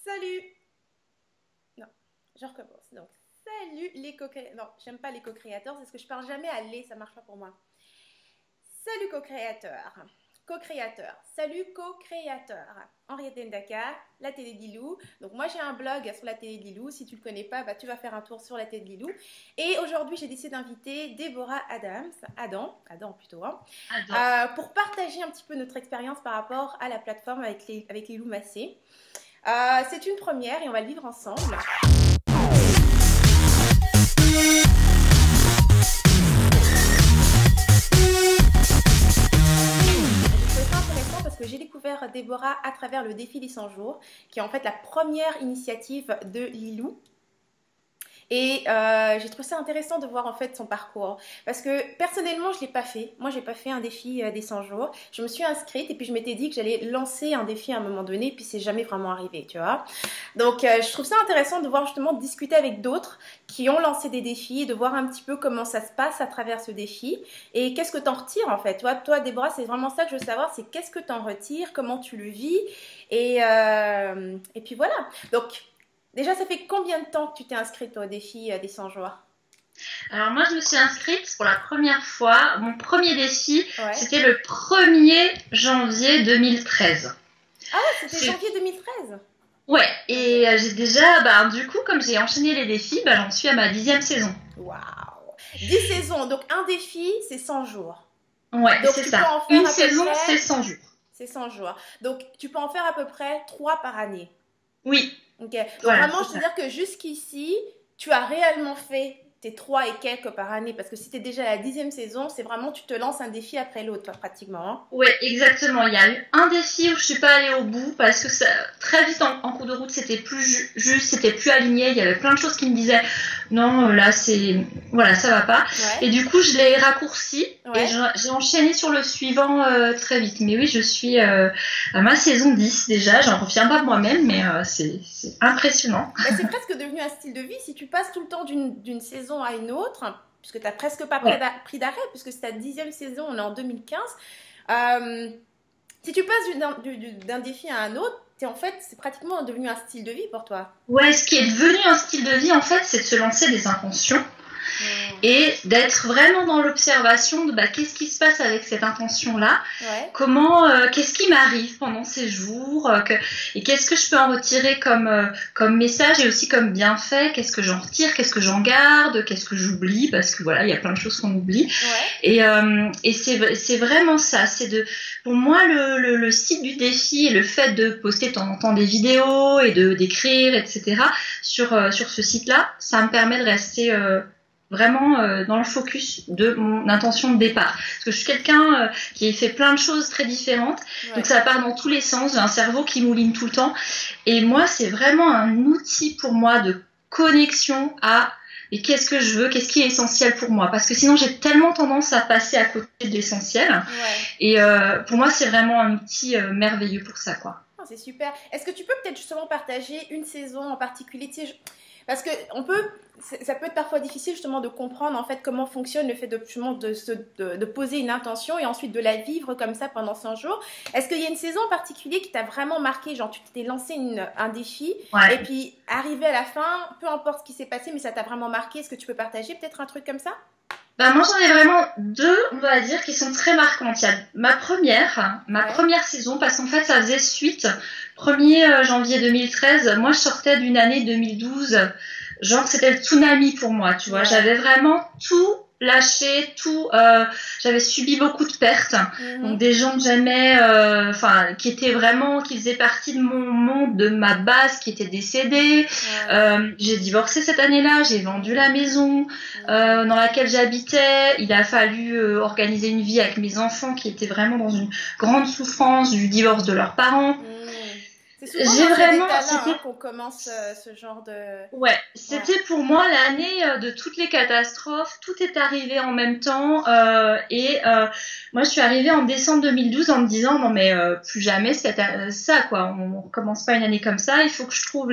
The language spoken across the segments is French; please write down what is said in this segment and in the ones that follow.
Salut! Non, je recommence. Donc, salut les co-créateurs. Non, j'aime pas les co-créateurs, parce que je parle jamais à les, ça marche pas pour moi. Salut co-créateurs. Co-créateur. Salut co-créateur. Henriette Ndaka, la télé de Lilou. Donc moi j'ai un blog sur la télé de Lilou. Si tu le connais pas, bah, tu vas faire un tour sur la télé de Lilou. Et aujourd'hui j'ai décidé d'inviter Déborah Adams, Adam plutôt, hein, Adore. pour partager un petit peu notre expérience par rapport à la plateforme avec Lilou Massé. C'est une première et on va le vivre ensemble. Parce que j'ai découvert Déborah à travers le défi des 100 jours, qui est en fait la première initiative de Lilou. Et j'ai trouvé ça intéressant de voir en fait son parcours. Parce que personnellement, je ne l'ai pas fait. Moi, je n'ai pas fait un défi des 100 jours. Je me suis inscrite et puis je m'étais dit que j'allais lancer un défi à un moment donné. Puis c'est jamais vraiment arrivé, tu vois. Donc, je trouve ça intéressant de voir justement discuter avec d'autres qui ont lancé des défis, de voir un petit peu comment ça se passe à travers ce défi. Et qu'est-ce que tu en retires en fait. Toi, Déborah, c'est vraiment ça que je veux savoir. C'est qu'est-ce que tu en retires, comment tu le vis. Et puis voilà. Donc, déjà, ça fait combien de temps que tu t'es inscrite au défi des 100 jours? Alors moi je me suis inscrite pour la première fois. Mon premier défi, Ouais. c'était le 1er janvier 2013. Ah, c'était C'est... janvier 2013. Ouais, Ok. et j'ai déjà, du coup, comme j'ai enchaîné les défis, j'en suis à ma 10e saison. Waouh. 10 saisons. Donc, un défi, c'est 100 jours. Ouais, Donc, c'est tu peux ça. en faire Une à peu saison, c'est près. 100 jours. C'est 100 jours. Donc, tu peux en faire à peu près 3 par année. Oui, Ok. Donc, voilà, vraiment, c'est je veux ça. dire que jusqu'ici, tu as réellement fait tes 3 et quelques par année. Parce que si tu es déjà à la 10e saison, c'est vraiment, tu te lances un défi après l'autre, toi, pratiquement, hein. Ouais, exactement. Il y a eu un défi où je suis pas allée au bout parce que ça, très vite en cours de route, c'était plus juste, c'était plus aligné. Il y avait plein de choses qui me disaient non, là c'est, voilà, ça va pas. Et Ouais. du coup, je l'ai raccourci et Ouais. j'ai enchaîné sur le suivant très vite. Mais oui, je suis à ma saison 10 déjà. J'en reviens pas moi-même, mais c'est impressionnant. Bah, c'est presque devenu un style de vie. Si tu passes tout le temps d'une saison à une autre, puisque tu n'as presque pas Ouais. pris d'arrêt, puisque c'est ta 10e saison, on est en 2015. euh, Si tu passes d'un défi à un autre, en fait, c'est pratiquement devenu un style de vie pour toi. Ouais, ce qui est devenu un style de vie en fait, c'est de se lancer des intentions Hmm. et d'être vraiment dans l'observation de qu'est-ce qui se passe avec cette intention-là, Ouais. comment, qu'est-ce qui m'arrive pendant ces jours, et qu'est-ce que je peux en retirer comme message et aussi comme bienfait, qu'est-ce que j'en retire, qu'est-ce que j'en garde, qu'est-ce que j'oublie, parce que voilà, il y a plein de choses qu'on oublie. Ouais. Et c'est vraiment ça, pour moi, le site du défi et le fait de poster de temps en temps des vidéos et d'écrire, etc., sur ce site-là, ça me permet de rester vraiment dans le focus de mon intention de départ. Parce que je suis quelqu'un qui fait plein de choses très différentes, donc Ouais. ça part dans tous les sens, j'ai un cerveau qui mouline tout le temps, et moi c'est vraiment un outil pour moi de connexion à et qu'est-ce que je veux, qu'est-ce qui est essentiel pour moi, parce que sinon j'ai tellement tendance à passer à côté de l'essentiel, Ouais. et pour moi c'est vraiment un outil merveilleux pour ça, quoi. Oh, c'est super. Est-ce que tu peux peut-être justement partager une saison en particulier, tu sais, parce que ça peut être parfois difficile justement de comprendre en fait comment fonctionne le fait justement de poser une intention et ensuite de la vivre comme ça pendant 100 jours. Est-ce qu'il y a une saison en particulier qui t'a vraiment marqué, genre tu t'es lancé un défi et Ouais. puis arrivé à la fin, peu importe ce qui s'est passé, mais ça t'a vraiment marqué. Est-ce que tu peux partager peut-être un truc comme ça? Moi j'en ai vraiment deux, on va dire, qui sont très marquantes. Il y a ma Ouais. première saison, parce qu'en fait ça faisait suite. 1er janvier 2013, moi je sortais d'une année 2012, genre c'était le tsunami pour moi, tu vois. Ouais. J'avais vraiment tout lâché, j'avais subi beaucoup de pertes. Donc Mhm. des gens que j'aimais, qui faisaient partie de mon monde, de ma base, qui étaient décédés. Ouais. J'ai divorcé cette année-là, j'ai vendu la maison Mhm. dans laquelle j'habitais. Il a fallu organiser une vie avec mes enfants qui étaient vraiment dans une grande souffrance du divorce de leurs parents. Mhm. C'est souvent J'ai dans cet vraiment, état-là c'était hein, qu'on commence ce genre de... Ouais, Ouais. c'était pour moi l'année de toutes les catastrophes. Tout est arrivé en même temps. Moi, je suis arrivée en décembre 2012 en me disant non mais plus jamais ça quoi. On recommence pas une année comme ça. Il faut que je trouve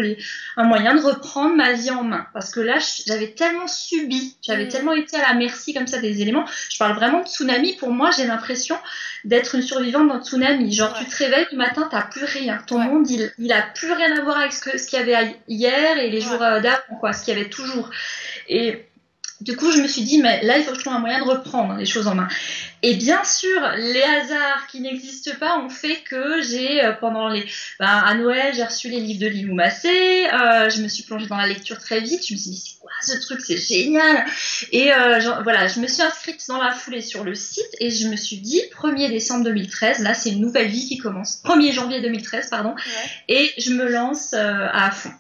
un moyen de reprendre ma vie en main. Parce que là, j'avais tellement subi, j'avais Mhm. tellement été à la merci comme ça des éléments. Je parle vraiment de tsunami. Pour moi, j'ai l'impression d'être une survivante d'un tsunami. Genre, tu Ouais. te réveilles le matin, t'as plus rien. Ton Ouais. monde il a plus rien à voir avec ce qu'il y avait hier et les jours d'avant, quoi, ce qu'il y avait toujours. Et du coup, je me suis dit, mais là, il faut que je trouve un moyen de reprendre les choses en main. Et bien sûr, les hasards qui n'existent pas ont fait que j'ai, à Noël, j'ai reçu les livres de Lilou Massé, je me suis plongée dans la lecture très vite, je me suis dit, c'est quoi ce truc, c'est génial. Et voilà, je me suis inscrite dans la foulée sur le site et je me suis dit, 1er décembre 2013, là, c'est une nouvelle vie qui commence. 1er janvier 2013, pardon, et je me lance à fond.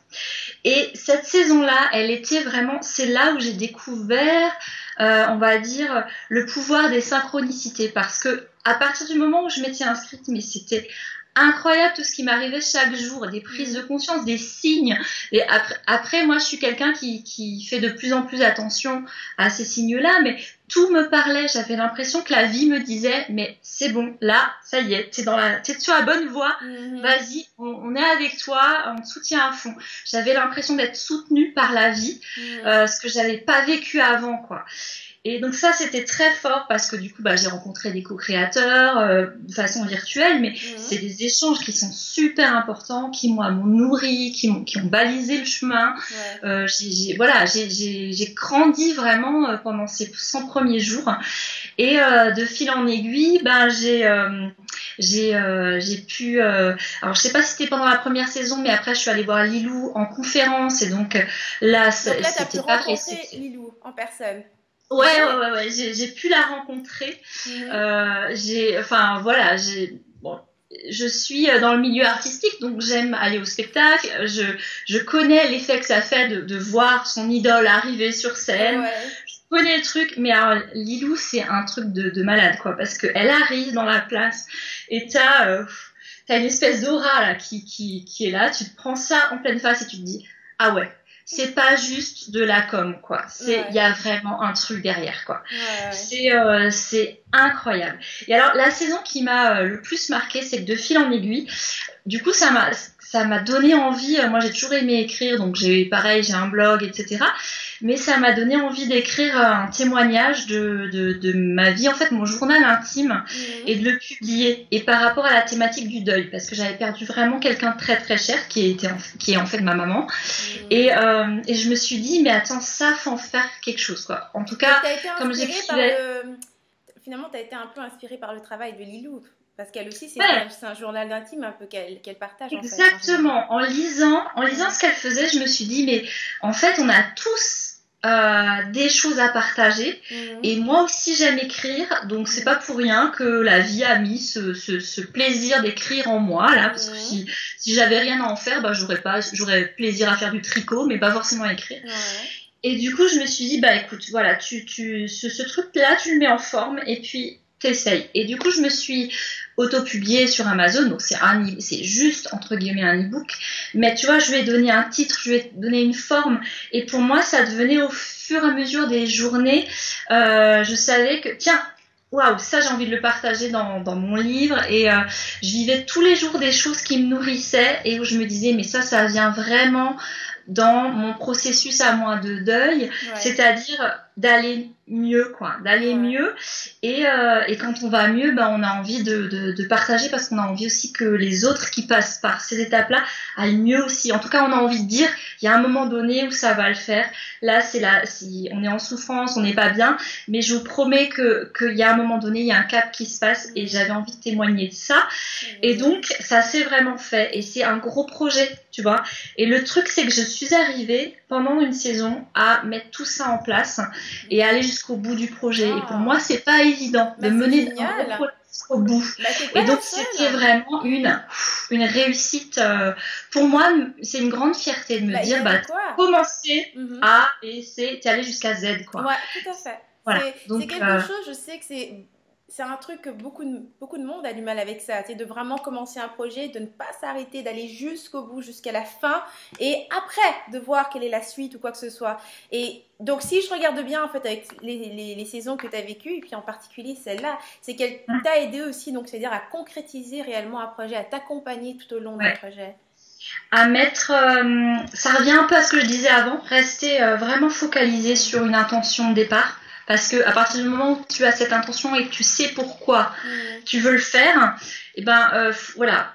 Et cette saison-là, elle était vraiment, c'est là où j'ai découvert, on va dire, le pouvoir des synchronicités. Parce que à partir du moment où je m'étais inscrite, mais c'était incroyable tout ce qui m'arrivait chaque jour, des prises de conscience, des signes. Et après moi, je suis quelqu'un qui fait de plus en plus attention à ces signes-là, mais tout me parlait. J'avais l'impression que la vie me disait, mais c'est bon, là, ça y est, t'es sur la bonne voie, vas-y, on est avec toi, on te soutient à fond. J'avais l'impression d'être soutenue par la vie, ce que j'avais pas vécu avant, quoi. Et donc ça, c'était très fort parce que du coup, j'ai rencontré des co-créateurs de façon virtuelle, mais c'est des échanges qui sont super importants, qui m'ont nourri, qui ont balisé le chemin. J'ai grandi vraiment pendant ces 100 premiers jours. Et de fil en aiguille, j'ai pu... alors, je sais pas si c'était pendant la première saison, mais après, je suis allée voir Lilou en conférence. Et donc là, c'était pas rencontrer Lilou en personne. Ouais, j'ai pu la rencontrer. Je suis dans le milieu artistique, donc j'aime aller au spectacle. Je connais l'effet que ça fait de voir son idole arriver sur scène. Je connais le truc, mais alors Lilou, c'est un truc de malade, quoi, parce qu'elle arrive dans la place et t'as une espèce d'aura là qui est là. Tu te prends ça en pleine face et tu te dis, ah ouais. C'est pas juste de la com, quoi. Il y a vraiment un truc derrière, quoi. C'est incroyable. Et alors, la saison qui m'a le plus marquée, c'est que de fil en aiguille, du coup, ça m'a donné envie. Moi, j'ai toujours aimé écrire, donc j'ai un blog, etc. Mais ça m'a donné envie d'écrire un témoignage de ma vie, en fait, mon journal intime, et de le publier. Et par rapport à la thématique du deuil, parce que j'avais perdu vraiment quelqu'un de très très cher, qui est en fait ma maman. Et je me suis dit, mais attends, ça, faut en faire quelque chose, quoi. En tout cas, comme j'écrivais... Finalement, tu as été un peu inspirée par le travail de Lilou. Parce qu'elle aussi, c'est un journal d'intime un peu qu'elle partage. Exactement. En lisant ce qu'elle faisait, je me suis dit, mais en fait, on a tous des choses à partager. Et moi aussi, j'aime écrire. Donc, c'est pas pour rien que la vie a mis ce plaisir d'écrire en moi, là. Parce que si j'avais rien à en faire, j'aurais plaisir à faire du tricot, mais pas forcément à écrire. Et du coup, je me suis dit, écoute, voilà, ce truc-là, tu le mets en forme et puis t'essayes. Et du coup, je me suis auto-publiée sur Amazon, donc c'est juste, entre guillemets, un e-book. Mais tu vois, je lui ai donné un titre, je lui ai donné une forme. Et pour moi, ça devenait au fur et à mesure des journées, je savais que, tiens, waouh, ça j'ai envie de le partager dans mon livre. Et je vivais tous les jours des choses qui me nourrissaient et où je me disais, mais ça vient vraiment dans mon processus à moi de deuil, c'est-à-dire d'aller mieux, quoi, mieux. Et quand on va mieux, on a envie de partager parce qu'on a envie aussi que les autres qui passent par ces étapes-là aillent mieux aussi. En tout cas, on a envie de dire, il y a un moment donné où ça va le faire. Là, si on est en souffrance, on n'est pas bien, mais je vous promets qu'il y a un moment donné, il y a un cap qui se passe et j'avais envie de témoigner de ça. Et donc, ça s'est vraiment fait et c'est un gros projet, tu vois. Et le truc, c'est que je suis arrivée pendant une saison à mettre tout ça en place et aller jusqu'au bout du projet. Et pour moi, c'est pas évident de mener un gros projet jusqu'au bout. Et donc, c'était vraiment une réussite. Pour moi, c'est une grande fierté de me dire, commencer A et C, t'es allé jusqu'à Z, quoi. Ouais, tout à fait. Voilà. C'est quelque chose, je sais que c'est un truc que beaucoup de monde a du mal avec ça, c'est de vraiment commencer un projet, de ne pas s'arrêter, d'aller jusqu'au bout, jusqu'à la fin, et après de voir quelle est la suite ou quoi que ce soit. Et donc si je regarde bien en fait avec les saisons que tu as vécues, et puis en particulier celle-là, c'est qu'elle t'a aidé aussi, donc c'est-à-dire à concrétiser réellement un projet, à t'accompagner tout au long d'un projet. À mettre, ça revient un peu à ce que je disais avant, rester vraiment focalisé sur une intention de départ. Parce que à partir du moment où tu as cette intention et que tu sais pourquoi Mm. tu veux le faire, et ben voilà.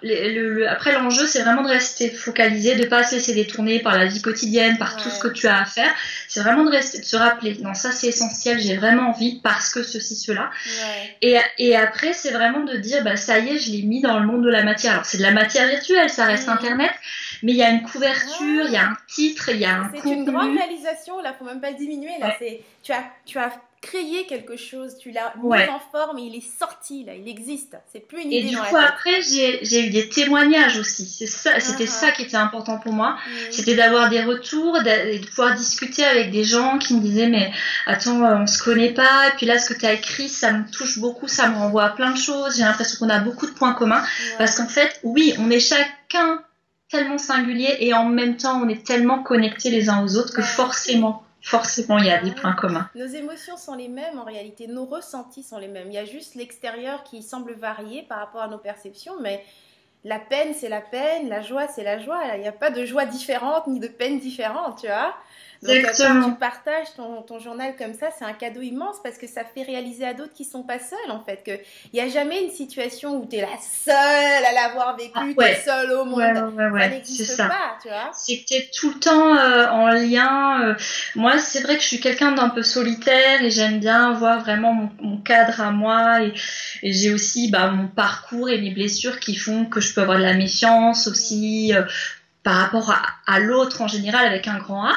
Après l'enjeu, c'est vraiment de rester focalisé, de pas se laisser détourner par la vie quotidienne, par tout ce que Ouais. tu as à faire. C'est vraiment de rester, de se rappeler. Non, ça c'est essentiel. J'ai vraiment envie parce que ceci, cela. Ouais. Et après, c'est vraiment de dire, bah ça y est, je l'ai mis dans le monde de la matière. Alors c'est de la matière virtuelle, ça reste Mm. Internet, mais il y a une couverture, il y a Ah, un titre, il y a un c'est une grande contenu. réalisation, là, faut même pas le diminuer, là. Ouais. Tu as créé quelque chose, tu l'as mis Ouais. en forme et il est sorti, là, il existe. C'est plus une Et idée du dans la coup, tête. après, j'ai eu des témoignages aussi. C'était ça Ah, qui était important pour moi. mm. C'était d'avoir des retours, et de pouvoir discuter avec des gens qui me disaient, mais attends, on se connaît pas. Et puis là, ce que tu as écrit, ça me touche beaucoup, ça me renvoie à plein de choses. J'ai l'impression qu'on a beaucoup de points communs. Parce Ouais. qu'en fait, oui, on est chacun tellement singulier et en même temps, on est tellement connectés les uns aux autres que Ben oui. forcément, il y a Ben des oui. points communs. Nos émotions sont les mêmes en réalité, nos ressentis sont les mêmes. Il y a juste l'extérieur qui semble varier par rapport à nos perceptions, mais la peine, c'est la peine, la joie, c'est la joie. Il n'y a pas de joie différente ni de peine différente, tu vois. Donc, quand tu Exactement. partages ton journal comme ça, c'est un cadeau immense parce que ça fait réaliser à d'autres qui sont pas seuls, en fait. Qu'il n'y a jamais une situation où tu es la seule à l'avoir Ah, vécu, tu es ouais. seule au Ouais, monde. ouais, ouais, Ça ouais, c'est n'existe ça. pas, tu vois. C'est que tu es tout le temps en lien. Moi, c'est vrai que je suis quelqu'un d'un peu solitaire et j'aime bien avoir vraiment mon cadre à moi. Et j'ai aussi bah, mon parcours et mes blessures qui font que je peux avoir de la méfiance Mm, aussi par rapport à l'autre en général avec un grand A.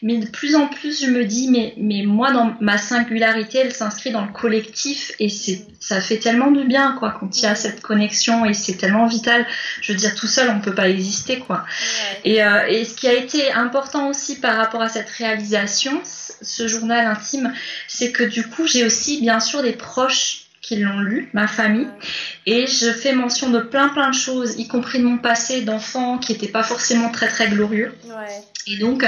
Mais de plus en plus, je me dis, mais moi, dans ma singularité, elle s'inscrit dans le collectif et mm, ça fait tellement du bien, quoi, quand il y a mm. cette connexion et c'est tellement vital. Je veux dire, tout seul, on peut pas exister, quoi. Ouais. Et ce qui a été important aussi par rapport à cette réalisation, ce journal intime, c'est que du coup, j'ai aussi, bien sûr, des proches qui l'ont lu, ma famille, Ouais. et je fais mention de plein de choses, y compris de mon passé d'enfant qui n'était pas forcément très glorieux. Ouais. Et donc,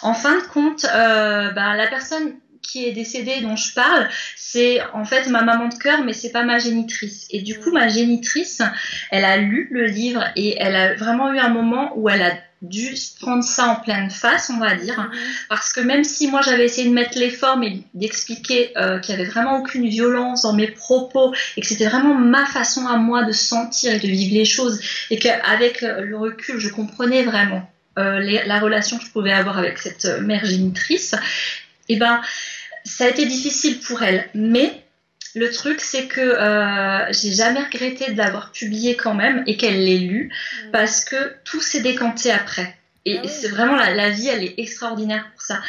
en fin de compte, bah, la personne qui est décédée dont je parle, c'est en fait ma maman de cœur, mais c'est pas ma génitrice. Et du coup, Mm, ma génitrice, elle a lu le livre et elle a vraiment eu un moment où elle a dû se prendre ça en pleine face, on va dire, mhm, parce que même si moi j'avais essayé de mettre les formes et d'expliquer qu'il y avait vraiment aucune violence dans mes propos et que c'était vraiment ma façon à moi de sentir et de vivre les choses et qu'avec le recul je comprenais vraiment la relation que je pouvais avoir avec cette mère génitrice, et ben ça a été difficile pour elle. Mais le truc, c'est que j'ai jamais regretté de l'avoir publié quand même et qu'elle l'ait lu mm. parce que tout s'est décanté après. Ah Et oui. c'est vraiment la vie, elle est extraordinaire pour ça.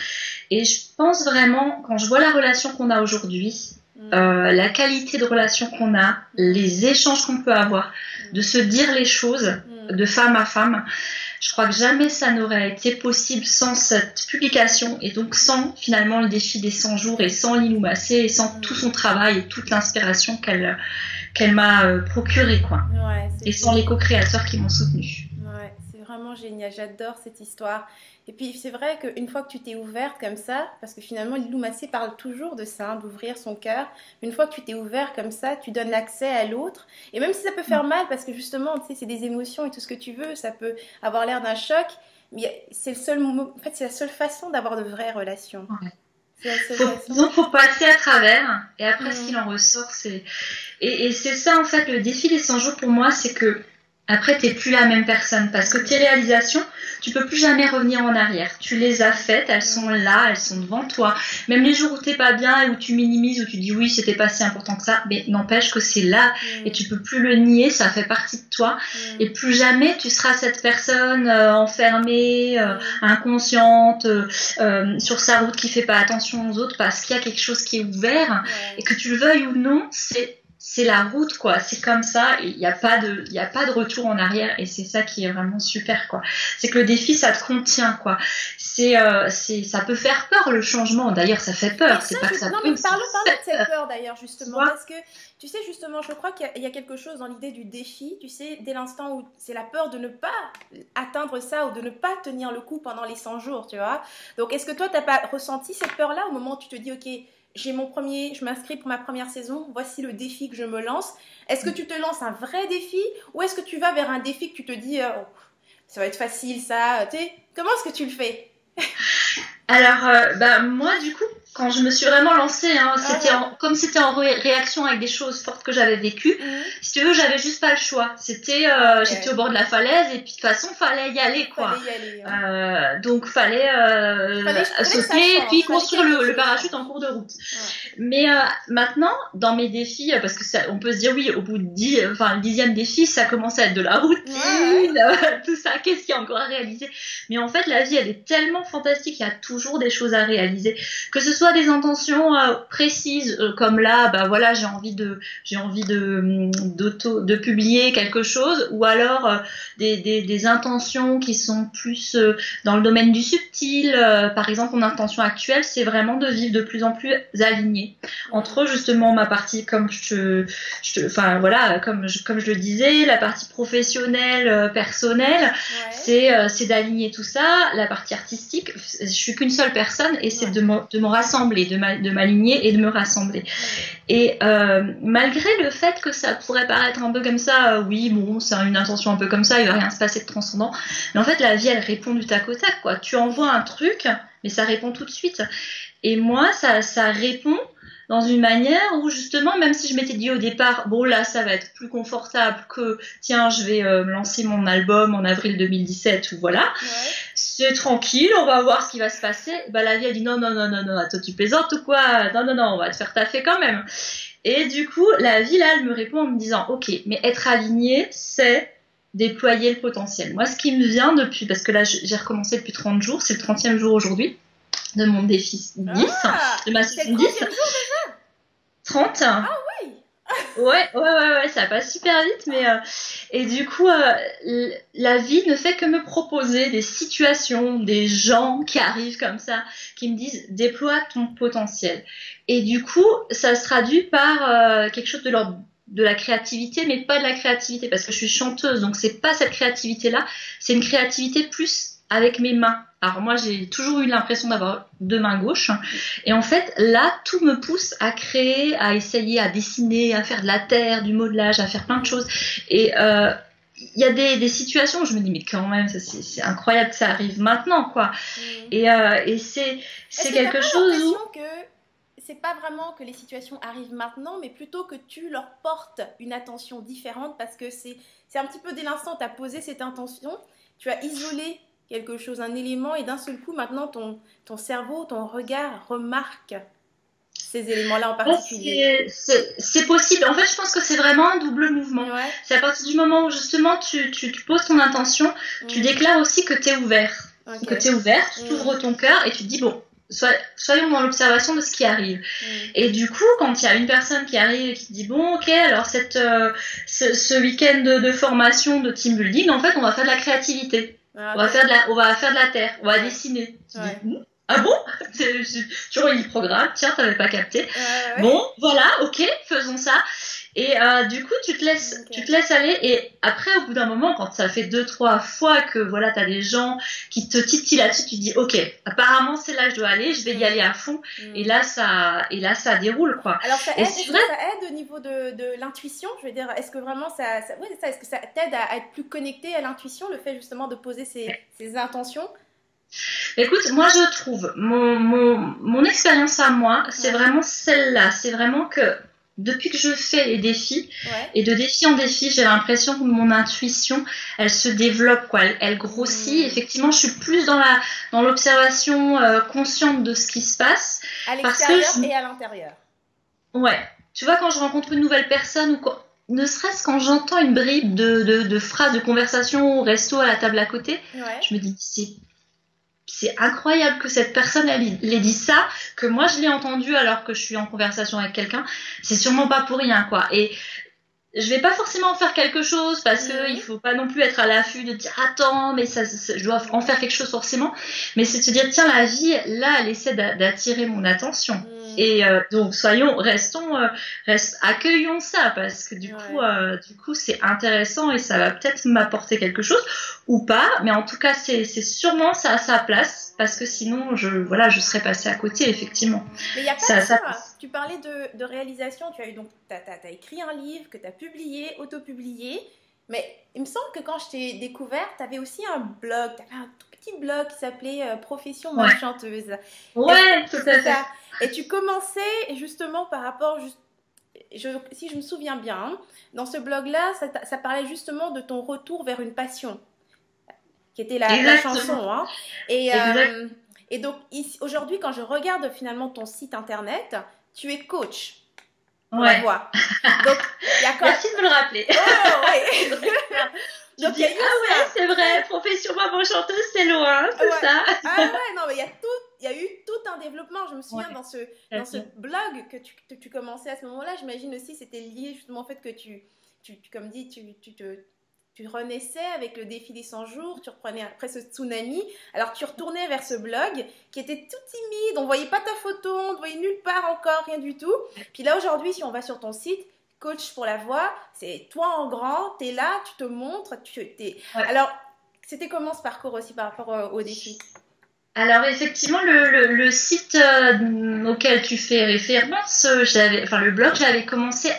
Et je pense vraiment, quand je vois la relation qu'on a aujourd'hui, Mm, la qualité de relation qu'on a, mm, les échanges qu'on peut avoir, de mm, se dire les choses mm, de femme à femme, je crois que jamais ça n'aurait été possible sans cette publication et donc sans finalement le défi des 100 jours et sans Lilou Massé et sans tout mm. son travail et toute l'inspiration qu'elle m'a procurée, quoi. Ouais, c'est Et sans les génial. co-créateurs qui m'ont soutenue. Ouais, c'est vraiment génial. J'adore cette histoire. Et puis, c'est vrai qu'une fois que tu t'es ouverte comme ça, parce que finalement, Lilou Massé parle toujours de ça, hein, d'ouvrir son cœur. Une fois que tu t'es ouvert comme ça, tu donnes l'accès à l'autre. Et même si ça peut faire mal, parce que justement, tu sais, c'est des émotions et tout ce que tu veux, ça peut avoir l'air d'un choc, mais c'est le seul en fait, c'est la seule façon d'avoir de vraies relations. Ouais. C'est la seule façon. Disons, faut passer à travers et après ce qu'il Mm, en ressort, c'est et c'est ça en fait le défi des 100 jours pour moi, c'est que après t'es plus la même personne parce que tes mm, réalisations, tu peux plus jamais revenir en arrière. Tu les as faites, elles sont mm, là, elles sont devant toi. Même les jours où t'es pas bien et où tu minimises, où tu dis oui c'était pas si important que ça, mais n'empêche que c'est là et mm, tu peux plus le nier, ça fait partie de toi et mm, plus jamais tu seras cette personne enfermée, mm. inconsciente, sur sa route qui fait pas attention aux autres parce qu'il y a quelque chose qui est ouvert et Ouais. que tu le veuilles ou non, c'est la route, quoi. C'est comme ça, il n'y a pas il y a pas de retour en arrière et c'est ça qui est vraiment super, quoi. C'est que le défi, ça te contient, quoi. Ça peut faire peur, le changement. D'ailleurs, ça fait Mais peur. ça, C'est pas que ça non, mais peut, ça parlons de fait cette peur. peur d'ailleurs, Tu justement, vois? parce que, tu sais, justement, je crois qu'il y a quelque chose dans l'idée du défi, tu sais, dès l'instant où c'est la peur de ne pas atteindre ça ou de ne pas tenir le coup pendant les 100 jours, tu vois. Donc, est-ce que toi, t'as pas ressenti cette peur-là au moment où tu te dis, ok, je m'inscris pour ma première saison, voici le défi que je me lance. Est-ce que tu te lances un vrai défi ou est-ce que tu vas vers un défi que tu te dis, oh, ça va être facile, ça, tu sais, comment est-ce que tu le fais? Alors, bah, moi, du coup, quand je me suis vraiment lancée, hein, comme c'était en réaction avec des choses fortes que j'avais vécues, si tu veux, j'avais juste pas le choix. J'étais au bord de la falaise et puis de toute façon, fallait y aller, quoi. Donc, fallait sauter et puis construire le parachute en cours de route. Mais maintenant, dans mes défis, parce que on peut se dire, oui, au bout de le 10e défi, ça commence à être de la routine, tout ça, qu'est-ce qu'il y a encore à réaliser? Mais en fait, la vie, elle est tellement fantastique, il y a toujours des choses à réaliser. Que ce soit des intentions précises, comme là, bah voilà, j'ai envie de publier quelque chose, ou alors des intentions qui sont plus dans le domaine du subtil. Par exemple, mon intention actuelle, c'est vraiment de vivre de plus en plus alignée entre justement ma partie, comme comme je le disais, la partie professionnelle, personnelle, c'est d'aligner tout ça. La partie artistique, je suis qu'une seule personne et c'est de me rassembler, de m'aligner et de me rassembler. Et malgré le fait que ça pourrait paraître un peu comme ça, oui, bon, c'est une intention un peu comme ça, il va rien se passer de transcendant. Mais en fait, la vie, elle répond du tac au tac, quoi. Tu envoies un truc, mais ça répond tout de suite. Et moi, ça répond dans une manière où justement, même si je m'étais dit au départ, bon là ça va être plus confortable que tiens je vais me lancer mon album en avril 2017 ou voilà, c'est tranquille, on va voir ce qui va se passer. Bah la vie a dit non, attends tu plaisantes ou quoi? Non, on va te faire taffer quand même. Et du coup la vie là elle me répond en me disant ok, mais être aligné c'est déployer le potentiel. Moi ce qui me vient depuis, parce que là j'ai recommencé depuis 30 jours, c'est le 30e jour aujourd'hui de mon défi 10, de ma saison 10. 30. Ah oui. Ouais, ça passe super vite, mais et du coup, la vie ne fait que me proposer des situations, des gens qui arrivent comme ça, qui me disent déploie ton potentiel. Et du coup, ça se traduit par quelque chose de l'ordre de la créativité, mais pas de la créativité, parce que je suis chanteuse, donc c'est pas cette créativité-là, c'est une créativité plus avec mes mains. Alors moi, j'ai toujours eu l'impression d'avoir deux mains gauches. Et en fait, là, tout me pousse à créer, à essayer, à dessiner, à faire de la terre, du modelage, à faire plein de choses. Et il y a des situations où je me dis, mais quand même, c'est incroyable que ça arrive maintenant, quoi. Et c'est quelque chose où... que c'est pas vraiment que les situations arrivent maintenant, mais plutôt que tu leur portes une attention différente, parce que c'est un petit peu dès l'instant où tu as posé cette intention, tu as isolé quelque chose, un élément, et d'un seul coup, maintenant, ton cerveau, ton regard remarque ces éléments-là en particulier. C'est possible. En fait, je pense que c'est vraiment un double mouvement. C'est à partir du moment où, justement, tu poses ton intention, tu déclares aussi que tu es ouvert. Que tu es ouvert, tu ouvres ton cœur et tu te dis, bon, soyons dans l'observation de ce qui arrive. Et du coup, quand il y a une personne qui arrive et qui te dit, bon, ok, alors ce week-end de formation de team building, en fait, on va faire de la créativité. On va faire de la terre, on va dessiner. Ah bon? Tu relis le programme, tiens, t'avais pas capté. Bon, voilà, ok, faisons ça. Et du coup, tu te laisses aller. Et après, au bout d'un moment, quand ça fait 2-3 fois que voilà, t'as des gens qui te titillent là-dessus, tu te dis, ok, apparemment c'est là que je dois aller, je vais y aller à fond. Et là, ça déroule, quoi. Alors ça aide, ça aide au niveau de l'intuition. Je veux dire, est-ce que vraiment est-ce que ça t'aide à être plus connecté à l'intuition, le fait justement de poser ces intentions? Écoute, moi je trouve mon expérience à moi, c'est vraiment celle-là. C'est vraiment que depuis que je fais les défis et de défi en défi, j'ai l'impression que mon intuition, elle se développe, quoi. Elle grossit. Effectivement, je suis plus dans l'observation consciente de ce qui se passe. À l'extérieur et à l'intérieur. Ouais. Tu vois, quand je rencontre une nouvelle personne ou ne serait-ce quand j'entends une bribe de phrases de conversation au resto à la table à côté, je me dis c'est incroyable que cette personne elle ait dit ça, que moi je l'ai entendu alors que je suis en conversation avec quelqu'un. C'est sûrement pas pour rien, quoi. Et je vais pas forcément en faire quelque chose parce que il faut pas non plus être à l'affût de dire attends mais je dois en faire quelque chose forcément, mais c'est de se dire tiens, la vie là elle essaie d'attirer mon attention. Et donc accueillons ça, parce que du coup c'est intéressant et ça va peut-être m'apporter quelque chose ou pas, mais en tout cas c'est sûrement ça à sa place, parce que sinon je serais passée à côté, effectivement. Mais il y a pas ça. Tu parlais de réalisation, t'as écrit un livre que t'as publié, autopublié, mais il me semble que quand je t'ai découvert, t'avais aussi un blog, t'avais petit blog qui s'appelait Profession Ouais. chanteuse. Ouais, tout à C'est fait. ça. Et tu commençais justement par rapport, si je me souviens bien, hein, dans ce blog-là, ça parlait justement de ton retour vers une passion, qui était la Exactement. chanson. Hein. Et, Exact. euh, et donc aujourd'hui, quand je regarde finalement ton site internet, tu es coach pour la Ouais. voix. Donc, il y a quand même... Merci de me le rappeler. Oh, oui. Tu Donc, il dis, y a eu ah ouais, c'est vrai, profession maman chanteuse, c'est loin, c'est ouais. ça. Ah ouais, non, mais il y a eu tout un développement. Je me souviens Ouais, dans ce blog que tu commençais à ce moment-là, j'imagine aussi c'était lié justement au fait que comme dit, tu renaissais avec le défi des 100 jours, tu reprenais après ce tsunami, alors tu retournais vers ce blog qui était tout timide, on voyait pas ta photo, on ne voyait nulle part encore, rien du tout. Puis là aujourd'hui, si on va sur ton site, coach pour la voix, c'est toi en grand, tu es là, tu te montres, ouais. Alors, c'était comment ce parcours aussi par rapport au défi? Alors effectivement, le site auquel tu fais référence, le blog, j'avais commencé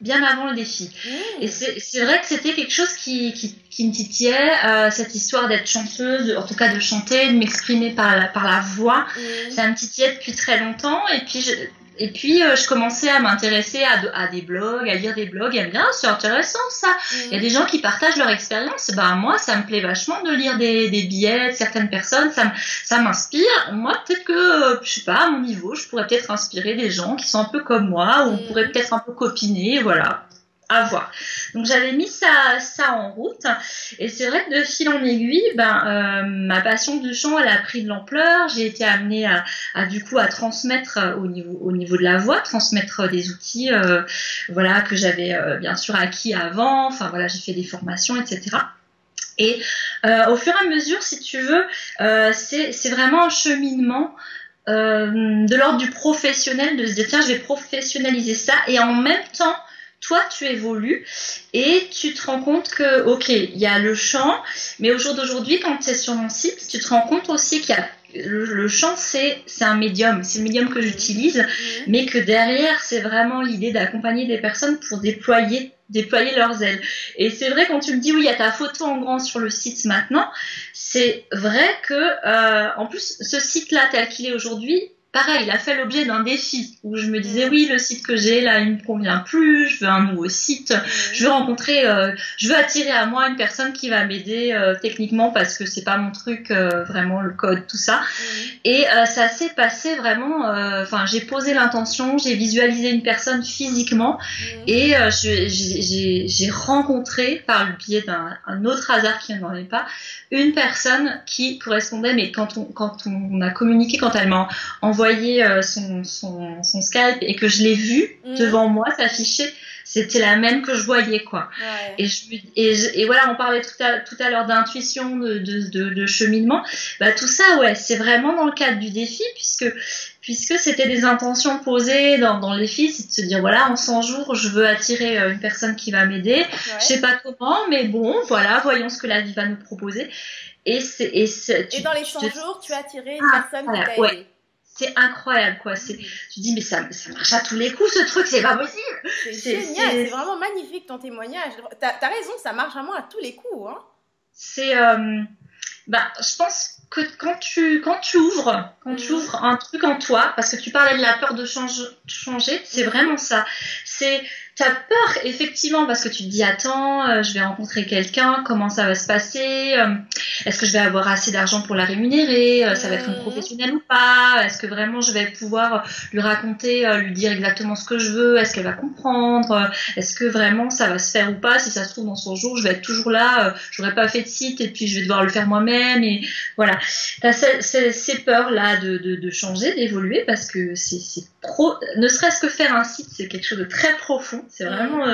bien avant le défi. Et c'est vrai que c'était quelque chose qui me titillait, cette histoire d'être chanteuse, en tout cas de chanter, de m'exprimer par la voix. Ça me titillait depuis très longtemps. Et puis, je commençais à m'intéresser à des blogs, à lire des blogs, à me dire, ah, c'est intéressant ça. Il y a des gens qui partagent leur expérience. Ben, moi, ça me plaît vachement de lire des billets de certaines personnes. Ça m'inspire. Moi, peut-être que, je sais pas, à mon niveau, je pourrais peut-être inspirer des gens qui sont un peu comme moi, ou on pourrait peut-être un peu copiner, voilà. À voir. Donc j'avais mis ça en route, et c'est vrai que de fil en aiguille, ma passion du chant, elle a pris de l'ampleur. J'ai été amenée à du coup à transmettre au niveau de la voix, transmettre des outils, voilà, que j'avais bien sûr acquis avant. Enfin voilà, j'ai fait des formations, etc. Et au fur et à mesure, si tu veux, c'est vraiment un cheminement. De l'ordre du professionnel, de se dire tiens, je vais professionnaliser ça, et en même temps toi tu évolues et tu te rends compte que ok, il y a le chant, mais au jour d'aujourd'hui, quand tu es sur mon site, tu te rends compte aussi qu'il y a le chant, c'est un médium, c'est le médium que j'utilise, mais que derrière c'est vraiment l'idée d'accompagner des personnes pour déployer leurs ailes. Et c'est vrai, quand tu me dis oui, il y a ta photo en grand sur le site maintenant, c'est vrai que en plus ce site là tel qu'il est aujourd'hui, pareil, il a fait l'objet d'un défi où je me disais oui, le site que j'ai là, il me convient plus, je veux un nouveau site, je veux attirer à moi une personne qui va m'aider techniquement, parce que c'est pas mon truc, vraiment le code, tout ça. Et ça s'est passé vraiment, j'ai posé l'intention, j'ai visualisé une personne physiquement, et j'ai rencontré par le biais d'un autre hasard qui n'en est pas, une personne qui correspondait, mais quand on a communiqué, quand elle m'a envoyé son Skype et que je l'ai vue devant moi s'afficher, c'était la même que je voyais, quoi. Ouais. Et voilà, on parlait tout à l'heure d'intuition, de cheminement. Bah, tout ça, ouais, c'est vraiment dans le cadre du défi, puisque c'était des intentions posées dans les défi, c'est de se dire voilà, en 100 jours, je veux attirer une personne qui va m'aider. Ouais. Je sais pas comment, mais bon, voilà, voyons ce que la vie va nous proposer. Et dans les 100 jours, tu as attiré une personne qui t'a aidé. C'est incroyable, quoi. Tu dis, mais ça marche à tous les coups, ce truc, c'est pas possible. C'est génial, c'est vraiment magnifique ton témoignage. T'as raison, ça marche vraiment à tous les coups, hein. Je pense que quand tu ouvres un truc en toi, parce que tu parlais de la peur de changer, c'est vraiment ça. T'as peur, effectivement, parce que tu te dis, attends, je vais rencontrer quelqu'un, comment ça va se passer, est-ce que je vais avoir assez d'argent pour la rémunérer, ça va être une professionnelle ou pas, est-ce que vraiment je vais pouvoir lui raconter, lui dire exactement ce que je veux, est-ce qu'elle va comprendre, est-ce que vraiment ça va se faire ou pas, si ça se trouve dans son jour, je vais être toujours là, j'aurais pas fait de site et puis je vais devoir le faire moi-même, et voilà. T'as ces peurs-là de changer, d'évoluer, parce que ne serait-ce que faire un site, c'est quelque chose de très profond. C'est vraiment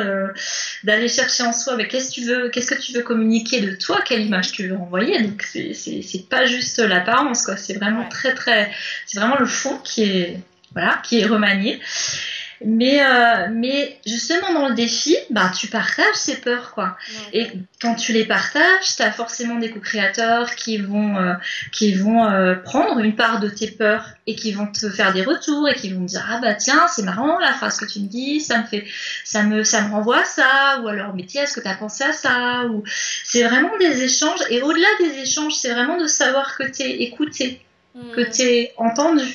d'aller chercher en soi, mais qu'est-ce que tu veux communiquer de toi, quelle image tu veux envoyer. Donc c'est pas juste l'apparence, quoi. C'est vraiment c'est vraiment le fond qui est remanié. Mais justement dans le défi, bah tu partages ces peurs quoi. Ouais. Et quand tu les partages, t'as forcément des co-créateurs qui vont prendre une part de tes peurs et qui vont te faire des retours et qui vont te dire ah bah tiens c'est marrant la phrase que tu me dis, ça me renvoie à ça, ou alors mais tiens est-ce que t'as pensé à ça, ou c'est vraiment des échanges, et au-delà des échanges c'est vraiment de savoir que t'es écouté, que Mm. tu es entendu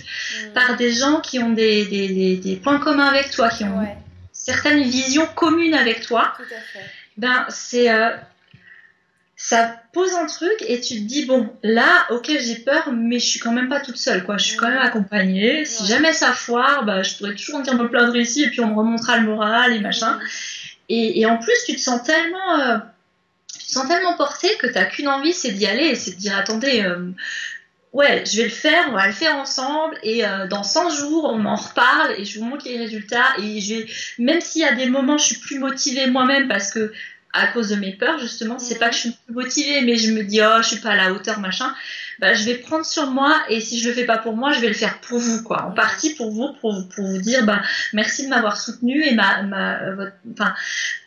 par Mm. des gens qui ont des points communs avec toi, qui ont Ouais, certaines visions communes avec toi, tout à fait. ben ça pose un truc et tu te dis bon là ok j'ai peur mais je suis quand même pas toute seule quoi, je suis quand même Mm. accompagnée, si Ouais. jamais ça foire bah je pourrais toujours venir me plaindre ici et puis on me remontera le moral et machin, Mm. et en plus tu te sens tellement porté que t'as qu'une envie, c'est d'y aller et c'est de dire attendez ouais, je vais le faire, on va le faire ensemble et dans 100 jours, on en reparle et je vous montre les résultats et même s'il y a des moments je suis plus motivée moi-même parce que à cause de mes peurs justement, c'est pas que Mm. je suis plus motivée mais je me dis oh, je suis pas à la hauteur machin, bah je vais prendre sur moi et si je le fais pas pour moi, je vais le faire pour vous quoi. En Ouais. partie pour vous dire bah merci de m'avoir soutenu et enfin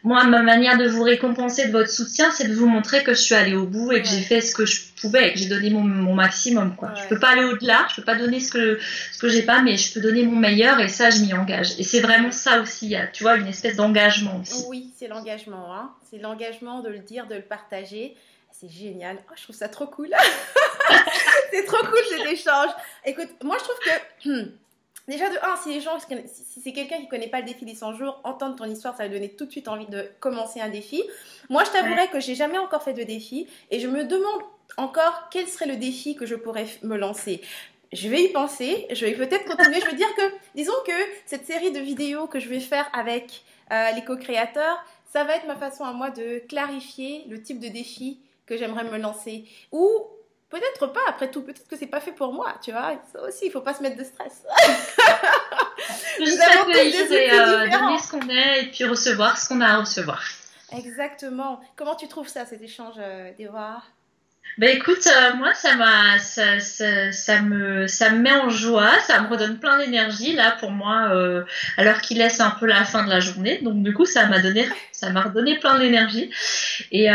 moi, ma manière de vous récompenser de votre soutien, c'est de vous montrer que je suis allée au bout et que j'ai Ouais. fait ce que je pouvais et que j'ai donné mon maximum, quoi. Je peux Ouais. pas aller au-delà, je peux pas donner ce que j'ai pas, mais je peux donner mon meilleur et ça, je m'y engage. Et c'est vraiment ça aussi, il y a, tu vois, une espèce d'engagement aussi. Oui, c'est l'engagement, hein. C'est l'engagement de le dire, de le partager. C'est génial. Oh, je trouve ça trop cool. C'est trop cool cet échange. Écoute, moi je trouve que déjà de un, si les gens, si c'est quelqu'un qui connaît pas le défi des 100 jours, entendre ton histoire, ça va lui donner tout de suite envie de commencer un défi. Moi, je Ouais. t'avouerai que j'ai jamais encore fait de défi et je me demande encore quel serait le défi que je pourrais me lancer. Je vais y penser, je vais peut-être continuer. Je veux dire que, disons que cette série de vidéos que je vais faire avec les co-créateurs, ça va être ma façon à moi de clarifier le type de défi que j'aimerais me lancer. Ou peut-être pas, après tout, peut-être que c'est pas fait pour moi, tu vois. Ça aussi, il faut pas se mettre de stress. Juste Nous avons tous des accueillir outils et donner différents. ce qu'on est et puis recevoir ce qu'on a à recevoir. Exactement. Comment tu trouves ça, cet échange, Déborah? Ben écoute, moi ça me met en joie, ça me redonne plein d'énergie là pour moi, alors qu'il laisse un peu la fin de la journée. Donc du coup ça m'a redonné plein d'énergie. Et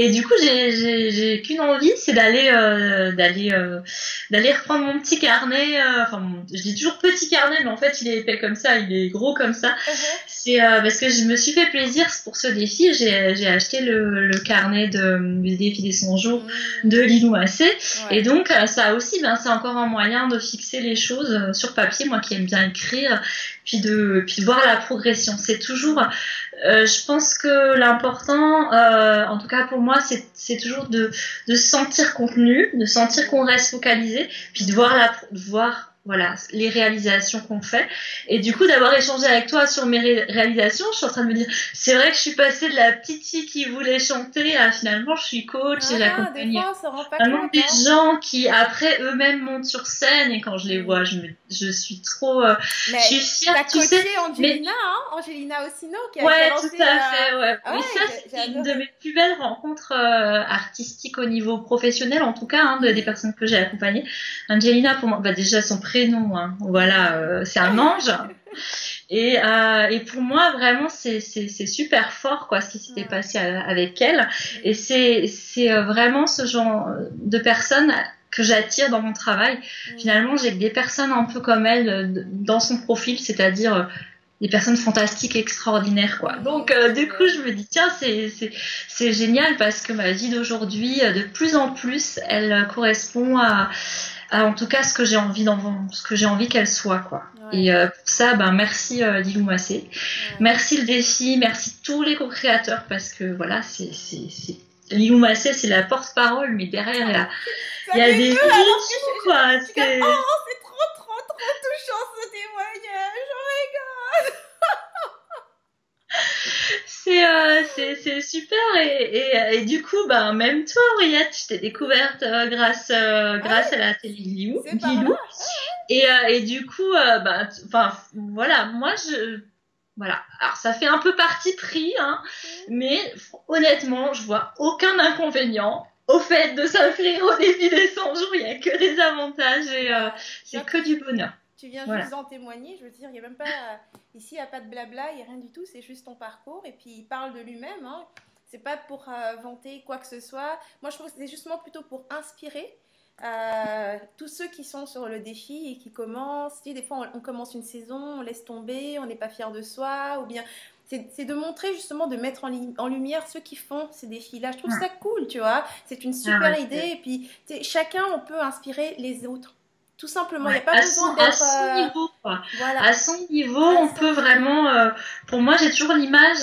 du coup j'ai qu'une envie, c'est d'aller reprendre mon petit carnet. Enfin je dis toujours petit carnet, mais en fait il est épais comme ça, il est gros comme ça. Uh-huh. C'est parce que je me suis fait plaisir pour ce défi. J'ai acheté le carnet du défi des 100 jours de Lilou Massé. Et Ouais. donc, ça aussi, ben, c'est encore un moyen de fixer les choses sur papier, moi qui aime bien écrire, puis de voir la progression. C'est toujours, je pense que l'important, en tout cas pour moi, c'est toujours de se sentir contenu, de sentir qu'on reste focalisé, puis de voir voilà, les réalisations qu'on fait. Et du coup, d'avoir échangé avec toi sur mes réalisations, je suis en train de me dire, c'est vrai que je suis passée de la petite fille qui voulait chanter à finalement, je suis coach et Ah, des j'accompagne fois, on se rend pas vraiment compte, des hein. gens qui, après, eux-mêmes montent sur scène et quand je les vois, je suis trop, je Mais suis fière, t'as tu sais, coaché mais Angelina, hein? Angelina Ossino, qui a ouais, tout lancé à fait, ouais. Ah Oui, ça, ouais, j'ai c'était une de adoré. mes plus belles rencontres artistiques au niveau professionnel, en tout cas, hein, des personnes que j'ai accompagnées. Angelina, pour moi, bah déjà son prénom, hein, voilà, c'est un ange. Et pour moi, vraiment, c'est super fort, quoi, ce qui s'était Ouais. passé avec elle. Et c'est vraiment ce genre de personnes que j'attire dans mon travail. Finalement, j'ai des personnes un peu comme elle dans son profil, c'est-à-dire des personnes fantastiques, extraordinaires, quoi. Donc, C'est du coup, vrai. je me dis, tiens, c'est génial parce que ma vie d'aujourd'hui, de plus en plus, elle correspond en tout cas, ce que j'ai envie qu'elle soit, quoi. Ouais. Et pour ça, ben, merci Lilou Massé. Ouais. Merci le défi, merci tous les co-créateurs parce que voilà, Lilou Massé, c'est la porte-parole, mais derrière, Ça il y a des m'émeut vies alors que fous, quoi. je suis comme, oh, c'est trop, trop, trop touchant ce témoignage. C'est super et du coup ben même toi Henriette je t'ai découverte grâce à la télé C'est par là. Lilou et du coup enfin voilà moi je voilà alors ça fait un peu parti pris hein mais honnêtement je vois aucun inconvénient au fait de s'inscrire au défi des 100 jours, il y a que des avantages et Ouais. c'est que du bonheur. Tu viens Voilà. juste d'en témoigner. Je veux dire, il y a même pas ici, il n'y a pas de blabla, il n'y a rien du tout. C'est juste ton parcours. Et puis, il parle de lui-même. Hein. C'est pas pour vanter quoi que ce soit. Moi, je trouve que c'est justement plutôt pour inspirer tous ceux qui sont sur le défi et qui commencent. Tu sais, des fois, on commence une saison, on laisse tomber, on n'est pas fier de soi. Ou bien, c'est de montrer justement, de mettre en lumière ceux qui font ces défis-là. Je trouve ça cool, tu vois. C'est une super idée. Et puis, tu sais, chacun, on peut inspirer les autres. Tout simplement, il n'y a pas besoin d'être... À son niveau, quoi. Voilà. À son niveau, on peut vraiment... pour moi, j'ai toujours l'image,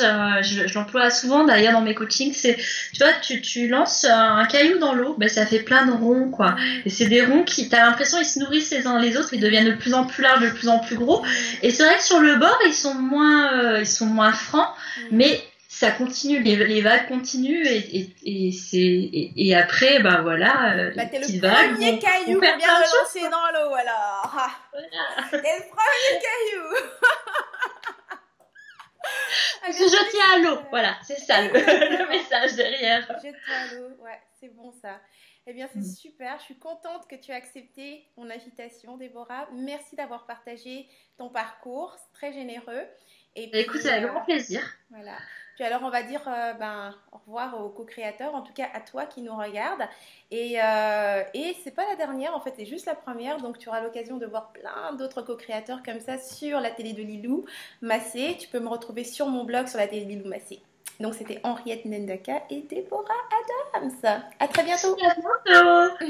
je l'emploie souvent d'ailleurs dans mes coachings, c'est, tu vois, tu lances un caillou dans l'eau, ben, ça fait plein de ronds, quoi. Et c'est des ronds qui, t'as l'impression, ils se nourrissent les uns les autres, ils deviennent de plus en plus larges, de plus en plus gros. Et c'est vrai que sur le bord, ils sont moins francs, mais... ça continue, les vagues continuent et après, ben voilà, t'es le premier caillou qu'on vient de lancer dans l'eau, alors. Voilà. T'es le premier caillou. Je tiens à l'eau, voilà, c'est ça le message derrière. Jette-toi à l'eau, ouais, c'est bon ça. Eh bien, c'est super. Je suis contente que tu aies accepté mon invitation, Déborah. Merci d'avoir partagé ton parcours, c'est très généreux. Et puis, écoute, c'est avec grand plaisir. Voilà. Puis alors, on va dire au revoir aux co-créateurs, en tout cas à toi qui nous regarde. Et c'est pas la dernière, en fait, c'est juste la première. Donc, tu auras l'occasion de voir plein d'autres co-créateurs comme ça sur la télé de Lilou Massé. Tu peux me retrouver sur mon blog sur la télé de Lilou Massé. Donc, c'était Henriette Ndaka et Déborah Adams. À très bientôt. À bientôt.